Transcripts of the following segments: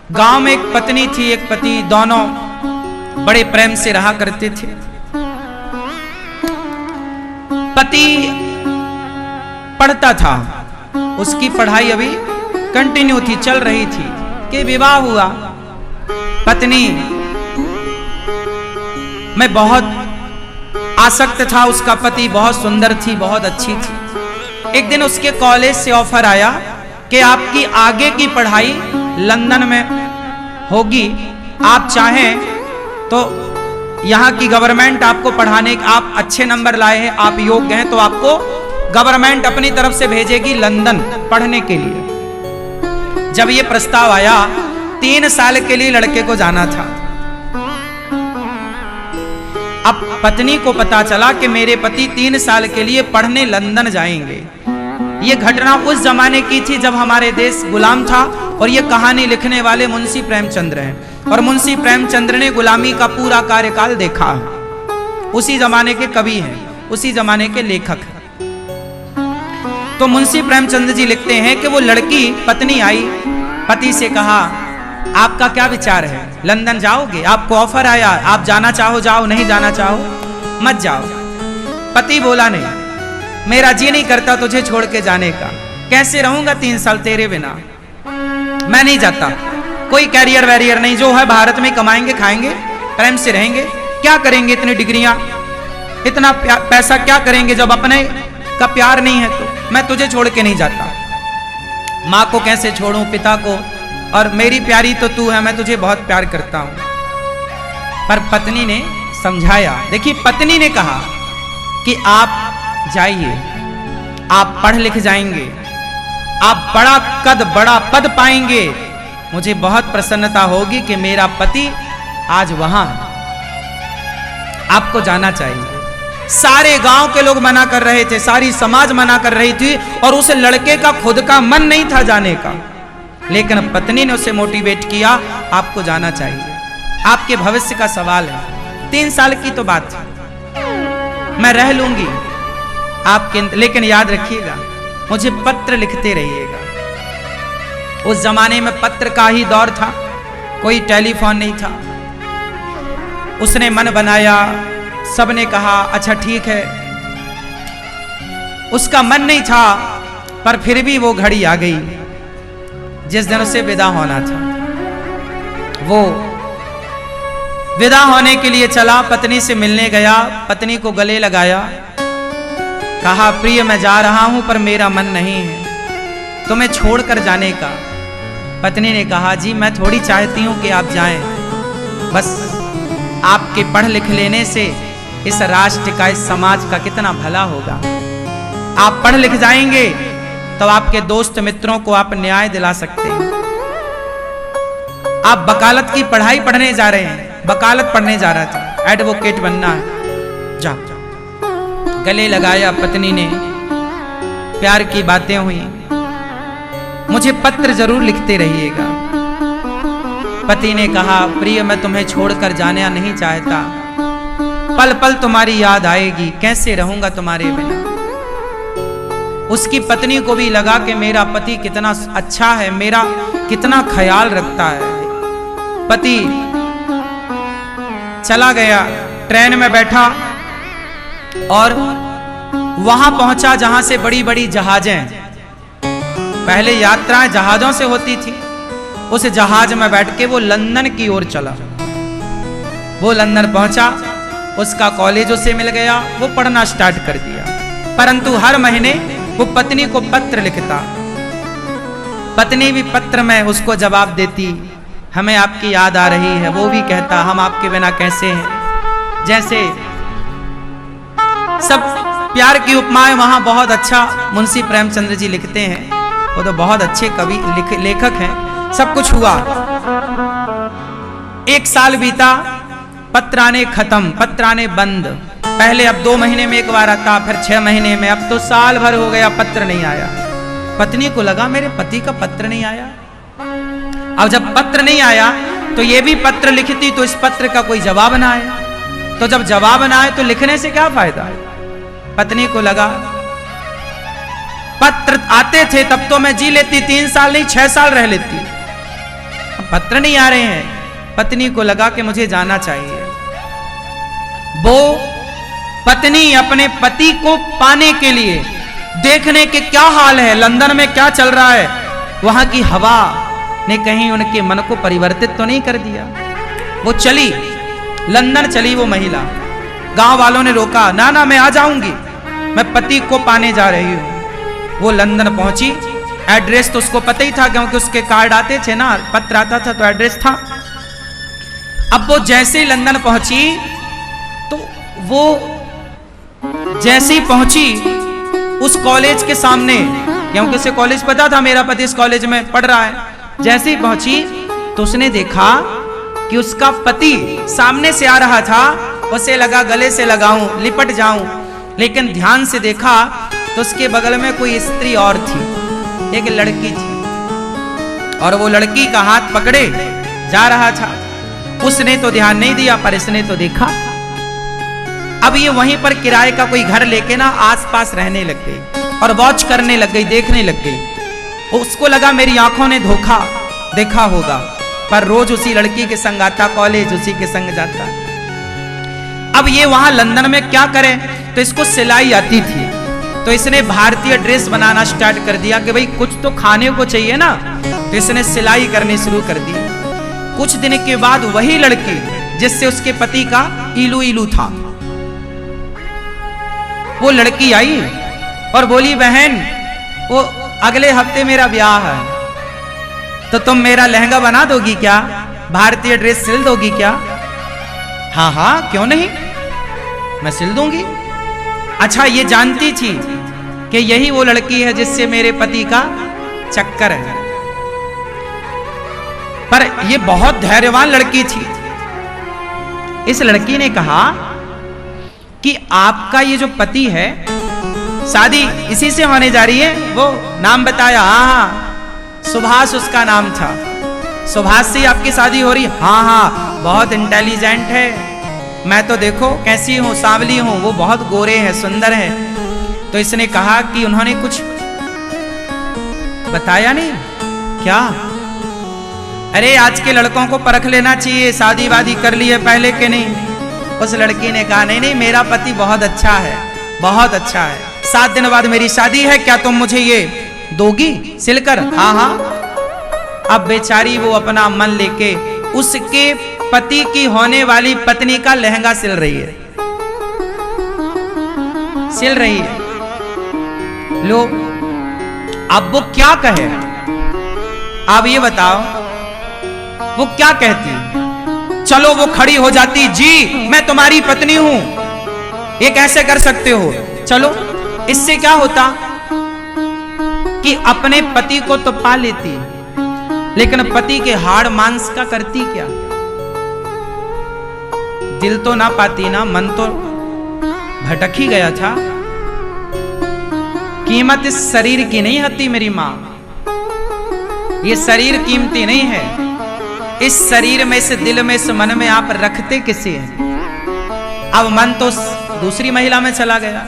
गांव में एक पत्नी थी, एक पति, दोनों बड़े प्रेम से रहा करते थे। पति पढ़ता था, उसकी पढ़ाई अभी कंटिन्यू थी, चल रही थी कि विवाह हुआ। पत्नी में बहुत आसक्त था, उसका पति बहुत सुंदर थी, बहुत अच्छी थी। एक दिन उसके कॉलेज से ऑफर आया कि आपकी आगे की पढ़ाई लंदन में होगी, आप चाहें तो यहाँ की गवर्नमेंट आपको पढ़ाने, आप अच्छे नंबर लाए हैं, आप योग्य हैं, तो आपको गवर्नमेंट अपनी तरफ से भेजेगी लंदन पढ़ने के लिए। जब ये प्रस्ताव आया, 3 साल के लिए लड़के को जाना था। अब पत्नी को पता चला कि मेरे पति 3 साल के लिए पढ़ने लंदन जाएंगे। ये घटना उस जमाने की थी जब हमारे देश गुलाम था, और ये कहानी लिखने वाले मुंशी प्रेमचंद्र हैं, और मुंशी प्रेमचंद्र ने गुलामी का पूरा कार्यकाल देखा है। उसी जमाने के कवि हैं, उसी जमाने के लेखक हैं। तो मुंशी प्रेमचंद्र जी लिखते हैं कि वो लड़की, पत्नी आई, पति से कहा, आपका क्या विचार है, लंदन जाओगे? आपको ऑफर आया, आप जाना चाहो जाओ, नहीं जाना चाहो मत जाओ। पति बोला, नहीं, मेरा जी नहीं करता तुझे छोड़ के जाने का, कैसे रहूंगा 3 साल तेरे बिना, मैं नहीं जाता। कोई कैरियर वैरियर नहीं, जो है भारत में कमाएंगे, खाएंगे, प्रेम से रहेंगे, क्या करेंगे इतनी डिग्रियां, इतना पैसा क्या करेंगे जब अपने का प्यार नहीं है। तो मैं तुझे छोड़ के नहीं जाता। माँ को कैसे छोड़ूं, पिता को, और मेरी प्यारी तो तू है, मैं तुझे बहुत प्यार करता हूं। पर पत्नी ने समझाया। देखिए, पत्नी ने कहा कि आप जाइए, आप पढ़ लिख जाएंगे, आप बड़ा कद, बड़ा पद पाएंगे, मुझे बहुत प्रसन्नता होगी कि मेरा पति आज वहां है, आपको जाना चाहिए। सारे गांव के लोग मना कर रहे थे, सारी समाज मना कर रही थी, और उस लड़के का खुद का मन नहीं था जाने का, लेकिन पत्नी ने उसे मोटिवेट किया, आपको जाना चाहिए, आपके भविष्य का सवाल है। 3 साल की तो बात है, मैं रह लूंगी आपके, लेकिन याद रखिएगा, मुझे पत्र लिखते रहिएगा। उस जमाने में पत्र का ही दौर था, कोई टेलीफोन नहीं था। उसने मन बनाया, सबने कहा अच्छा ठीक है। उसका मन नहीं था, पर फिर भी वो घड़ी आ गई जिस दिन उसे विदा होना था। वो विदा होने के लिए चला, पत्नी से मिलने गया, पत्नी को गले लगाया, कहा, प्रिय मैं जा रहा हूं, पर मेरा मन नहीं है तुम्हें छोड़कर जाने का। पत्नी ने कहा, जी मैं थोड़ी चाहती हूं कि आप जाएं, बस आपके पढ़ लिख लेने से इस राष्ट्र का, इस समाज का कितना भला होगा। आप पढ़ लिख जाएंगे तो आपके दोस्त मित्रों को आप न्याय दिला सकते हैं। आप वकालत की पढ़ाई पढ़ने जा रहे हैं, वकालत पढ़ने जा रहा था, एडवोकेट बनना है, जा। गले लगाया पत्नी ने, प्यार की बातें हुई, मुझे पत्र जरूर लिखते रहिएगा। पति ने कहा, प्रिय मैं तुम्हें छोड़कर जाना नहीं चाहता, पल पल तुम्हारी याद आएगी, कैसे रहूंगा तुम्हारे बिना। उसकी पत्नी को भी लगा कि मेरा पति कितना अच्छा है, मेरा कितना ख्याल रखता है। पति चला गया, ट्रेन में बैठा और वहां पहुंचा जहां से बड़ी बड़ी जहाजें, पहले यात्राएं जहाजों से होती थी, उस जहाज में बैठ के वो लंदन की ओर चला। वो लंदन पहुंचा, उसका कॉलेज उसे मिल गया, वो पढ़ना स्टार्ट कर दिया। परंतु हर महीने वो पत्नी को पत्र लिखता, पत्नी भी पत्र में उसको जवाब देती, हमें आपकी याद आ रही है। वो भी कहता, हम आपके बिना कैसे हैं। जैसे सब प्यार की उपमाएं वहां बहुत अच्छा मुंशी प्रेमचंद्र जी लिखते हैं, वो तो बहुत अच्छे कवि लेखक हैं। सब कुछ हुआ, 1 साल बीता, पत्र आने खत्म, पत्र आने बंद। पहले अब 2 महीने में एक बार आता, फिर 6 महीने में, अब तो साल भर हो गया, पत्र नहीं आया। पत्नी को लगा मेरे पति का पत्र नहीं आया। अब जब पत्र नहीं आया तो ये भी पत्र लिखती तो इस पत्र का कोई जवाब ना आए, तो जब जवाब ना आए तो लिखने से क्या फायदा है। पत्नी को लगा पत्र आते थे तब तो मैं जी लेती, 3 साल नहीं 6 साल रह लेती, पत्र नहीं आ रहे हैं। पत्नी को लगा कि मुझे जाना चाहिए। वो पत्नी अपने पति को पाने के लिए देखने के क्या हाल है, लंदन में क्या चल रहा है, वहां की हवा ने कहीं उनके मन को परिवर्तित तो नहीं कर दिया। वो चली, लंदन चली वो महिला। गांव वालों ने रोका, ना ना मैं आ जाऊंगी, मैं पति को पाने जा रही हूं। वो लंदन पहुंची। एड्रेस तो उसको पता ही था क्योंकि उसके कार्ड आते थे ना, पत्र आता था तो एड्रेस था। अब वो जैसे ही लंदन पहुंची तो वो जैसे ही पहुंची उस कॉलेज के सामने, क्योंकि उसे कॉलेज पता था मेरा पति इस कॉलेज में पढ़ रहा है, जैसे ही पहुंची तो उसने देखा कि उसका पति सामने से आ रहा था। उसे लगा गले से लगाऊं, लिपट जाऊं, लेकिन ध्यान से देखा तो उसके बगल में कोई स्त्री और थी, एक लड़की थी, और वो लड़की का हाथ पकड़े जा रहा था। उसने तो ध्यान नहीं दिया, पर इसने तो देखा। अब ये वहीं पर किराए का कोई घर लेके ना आसपास रहने लग गई और वॉच करने लग गई, देखने लग गई। उसको लगा मेरी आंखों ने धोखा देखा होगा, पर रोज उसी लड़की के संग आता, कॉलेज उसी के संग जाता। अब ये वहां लंदन में क्या करे, तो इसको सिलाई आती थी, तो इसने भारतीय ड्रेस बनाना स्टार्ट कर दिया कि भाई कुछ तो खाने को चाहिए ना, तो इसने सिलाई करनी शुरू कर दी। कुछ दिन के बाद वही लड़की जिससे उसके पति का इलू इलू था, वो लड़की आई और बोली बहन वो अगले हफ्ते मेरा ब्याह है, तो तुम मेरा लहंगा बना दोगी क्या, भारतीय ड्रेस सिल दोगी क्या? हाँ हाँ क्यों नहीं, मैं सिल दूंगी। अच्छा ये जानती थी कि यही वो लड़की है जिससे मेरे पति का चक्कर है, पर ये बहुत धैर्यवान लड़की थी। इस लड़की ने कहा कि आपका ये जो पति है, शादी इसी से होने जा रही है। वो नाम बताया, हाँ हाँ सुभाष उसका नाम था, सुभाष से आपकी शादी हो रही है? हाँ हाँ बहुत इंटेलिजेंट है, मैं तो देखो कैसी हूँ, सांवली हूँ, वो बहुत गोरे हैं, सुंदर हैं। तो इसने कहा कि उन्होंने कुछ बताया नहीं क्या? अरे आज के लड़कों को परख लेना चाहिए, शादी वादी कर ली है पहले के नहीं। उस लड़की ने कहा नहीं नहीं मेरा पति बहुत अच्छा है, बहुत अच्छा है, 7 दिन बाद मेरी शादी है, क्या तुम मुझे ये दोगी सिलकर? हाँ हाँ। अब बेचारी वो अपना मन लेके उसके पति की होने वाली पत्नी का लहंगा सिल रही है, सिल रही है। लो अब वो क्या कहे, आप ये बताओ वो क्या कहती? चलो वो खड़ी हो जाती, जी मैं तुम्हारी पत्नी हूं, ये कैसे कर सकते हो? चलो इससे क्या होता कि अपने पति को तो पा लेती, लेकिन पति के हाड़ मांस का करती क्या? दिल तो ना पाती ना, मन तो भटक ही गया था। कीमत इस शरीर की नहीं होती मेरी मां, ये शरीर कीमती नहीं है। इस शरीर में, इस दिल में, इस मन में आप रखते किसे हैं? अब मन तो दूसरी महिला में चला गया।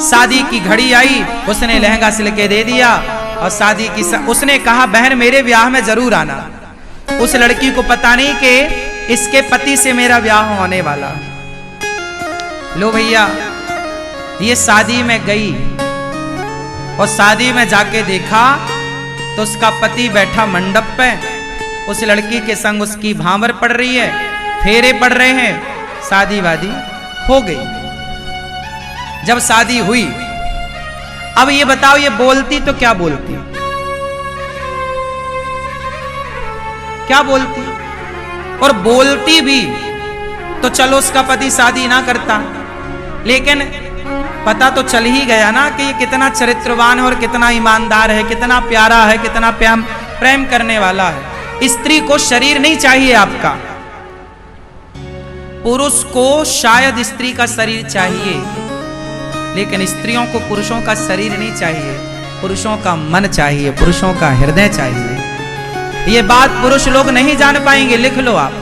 शादी की घड़ी आई, उसने लहंगा सिल के दे दिया और शादी की उसने कहा बहन मेरे ब्याह में जरूर आना। उस लड़की को पता नहीं कि इसके पति से मेरा ब्याह होने वाला। लो भैया ये शादी में गई और शादी में जाके देखा तो उसका पति बैठा मंडप पे, उस लड़की के संग उसकी भांवर पड़ रही है, फेरे पड़ रहे हैं, शादी वादी हो गई। जब शादी हुई, अब ये बताओ ये बोलती तो क्या बोलती? क्या बोलती? और बोलती भी तो चलो उसका पति शादी ना करता, लेकिन पता तो चल ही गया ना कि ये कितना चरित्रवान है और कितना ईमानदार है, कितना प्यारा है, कितना प्रेम करने वाला है। स्त्री को शरीर नहीं चाहिए आपका, पुरुष को शायद स्त्री का शरीर चाहिए, लेकिन स्त्रियों को पुरुषों का शरीर नहीं चाहिए, पुरुषों का मन चाहिए, पुरुषों का हृदय चाहिए। ये बात पुरुष लोग नहीं जान पाएंगे, लिख लो आप।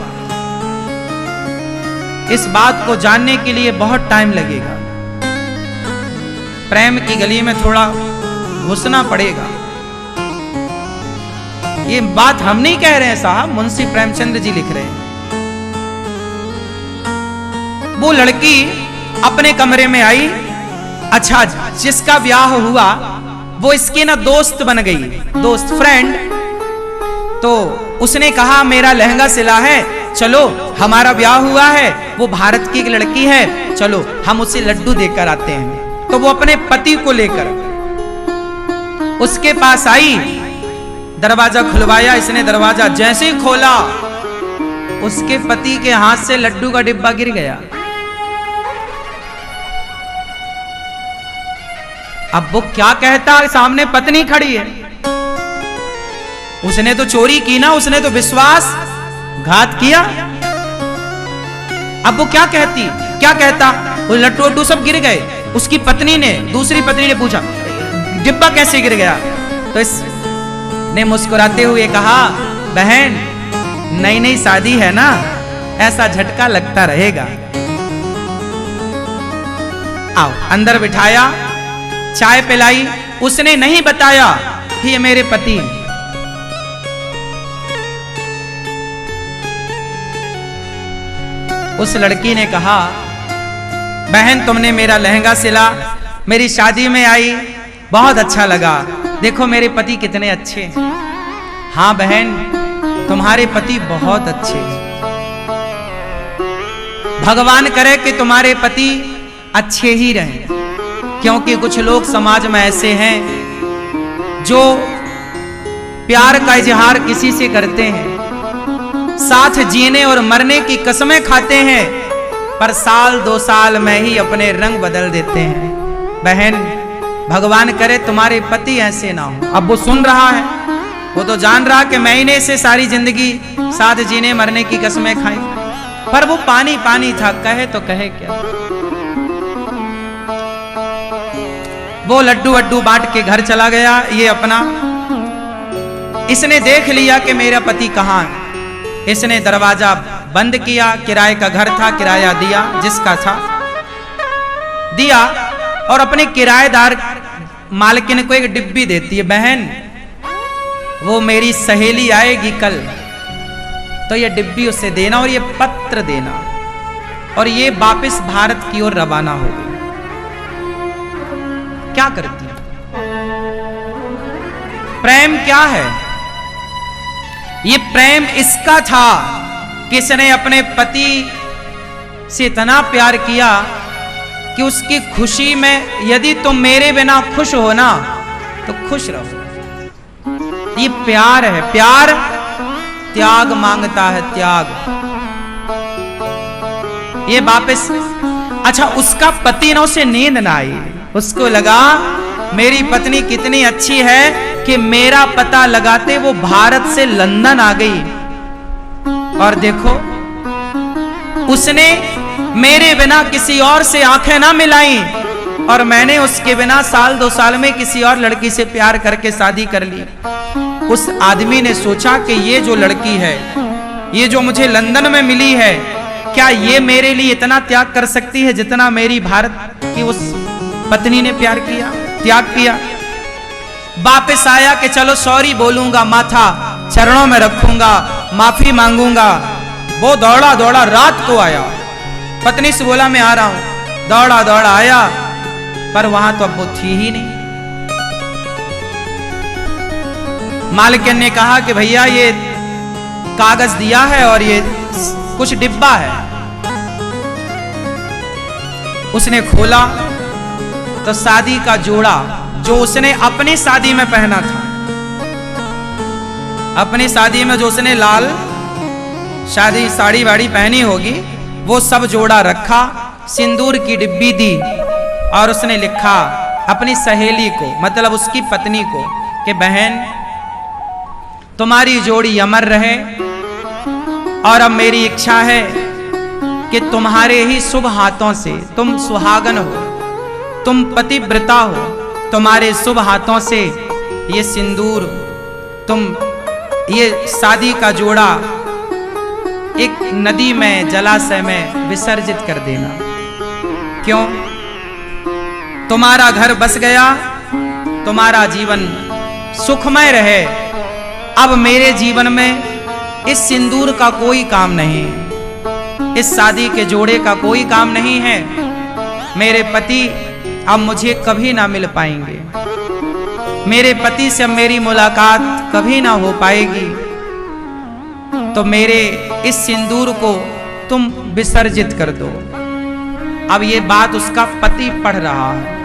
इस बात को जानने के लिए बहुत टाइम लगेगा, प्रेम की गली में थोड़ा घुसना पड़ेगा। ये बात हम नहीं कह रहे हैं साहब, मुंशी प्रेमचंद्र जी लिख रहे हैं। वो लड़की अपने कमरे में आई, अच्छा जिसका ब्याह हुआ वो इसकी ना दोस्त बन गई, दोस्त फ्रेंड। तो उसने कहा मेरा लहंगा सिला है, चलो हमारा ब्याह हुआ है, वो भारत की एक लड़की है, चलो हम उसे लड्डू देकर आते हैं। तो वो अपने पति को लेकर उसके पास आई, दरवाजा खुलवाया इसने, दरवाजा जैसे ही खोला उसके पति के हाथ से लड्डू का डिब्बा गिर गया। अब वो क्या कहता, सामने पत्नी खड़ी है, उसने तो चोरी की ना, उसने तो विश्वासघात किया। अब वो क्या कहती, क्या कहता, वो लड्डू वड्डू सब गिर गए। उसकी पत्नी ने, दूसरी पत्नी ने पूछा डिब्बा कैसे गिर गया? तो इसने मुस्कुराते हुए कहा बहन नई नई शादी है ना, ऐसा झटका लगता रहेगा। आओ, अंदर बिठाया, चाय पिलाई। उसने नहीं बताया कि ये मेरे पति हैं। उस लड़की ने कहा बहन तुमने मेरा लहंगा सिला, मेरी शादी में आई, बहुत अच्छा लगा, देखो मेरे पति कितने अच्छे हैं। हाँ बहन तुम्हारे पति बहुत अच्छे हैं, भगवान करे कि तुम्हारे पति अच्छे ही रहें, क्योंकि कुछ लोग समाज में ऐसे हैं जो प्यार का इजहार किसी से करते हैं, साथ जीने और मरने की कसमें खाते हैं, पर साल 2 साल में ही अपने रंग बदल देते हैं। बहन भगवान करे तुम्हारे पति ऐसे ना हो। अब वो सुन रहा है, वो तो जान रहा कि मैंने से सारी जिंदगी साथ जीने मरने की कसमें खाई, पर वो पानी पानी था, कहे तो कहे क्या। वो लड्डू वड्डू बांट के घर चला गया। ये अपना इसने देख लिया कि मेरा पति कहाँ है। इसने दरवाजा बंद किया, किराए का घर था, किराया दिया, जिसका था दिया, और अपने किराएदार मालकिन को एक डिब्बी देती है, बहन वो मेरी सहेली आएगी कल, तो ये डिब्बी उसे देना और ये पत्र देना, और ये वापस भारत की ओर रवाना हो गई। क्या करती? प्रेम क्या है? ये प्रेम इसका था कि इसने अपने पति से इतना प्यार किया कि उसकी खुशी में, यदि तुम मेरे बिना खुश हो ना तो खुश रहो। ये प्यार है, प्यार त्याग मांगता है, त्याग। ये वापस, अच्छा उसका पति ना, उसे नींद ना आई, उसको लगा मेरी पत्नी कितनी अच्छी है कि मेरा पता लगाते वो भारत से लंदन आ गई, और देखो उसने मेरे बिना किसी और से आंखें ना मिलाई, और मैंने उसके बिना साल 2 साल में किसी और लड़की से प्यार करके शादी कर ली। उस आदमी ने सोचा कि ये जो लड़की है, ये जो मुझे लंदन में मिली है, क्या ये मेरे लिए इतना त्याग कर सकती है जितना मेरी भारत की उस पत्नी ने प्यार किया, त्याग किया। वापस आया कि चलो सॉरी बोलूंगा, माथा चरणों में रखूंगा, माफी मांगूंगा। वो दौड़ा दौड़ा रात को आया, पत्नी से बोला मैं आ रहा हूं, दौड़ा दौड़ा आया, पर वहां तो अब वो थी ही नहीं। मालिक ने कहा कि भैया ये कागज दिया है और ये कुछ डिब्बा है। उसने खोला तो शादी का जोड़ा जो उसने अपनी शादी में पहना था, अपनी शादी में जो उसने लाल शादी साड़ी वाड़ी पहनी होगी, वो सब जोड़ा रखा, सिंदूर की डिब्बी दी, और उसने लिखा अपनी सहेली को, मतलब उसकी पत्नी को, कि बहन तुम्हारी जोड़ी अमर रहे, और अब मेरी इच्छा है कि तुम्हारे ही शुभ हाथों से, तुम सुहागन हो, तुम पतिव्रता हो, तुम्हारे शुभ हाथों से ये सिंदूर, तुम ये शादी का जोड़ा एक नदी में, जलाशय में विसर्जित कर देना। क्यों? तुम्हारा घर बस गया, तुम्हारा जीवन सुखमय रहे, अब मेरे जीवन में इस सिंदूर का कोई काम नहीं है, इस शादी के जोड़े का कोई काम नहीं है। मेरे पति अब मुझे कभी ना मिल पाएंगे, मेरे पति से मेरी मुलाकात कभी ना हो पाएगी, तो मेरे इस सिंदूर को तुम विसर्जित कर दो। अब ये बात उसका पति पढ़ रहा है।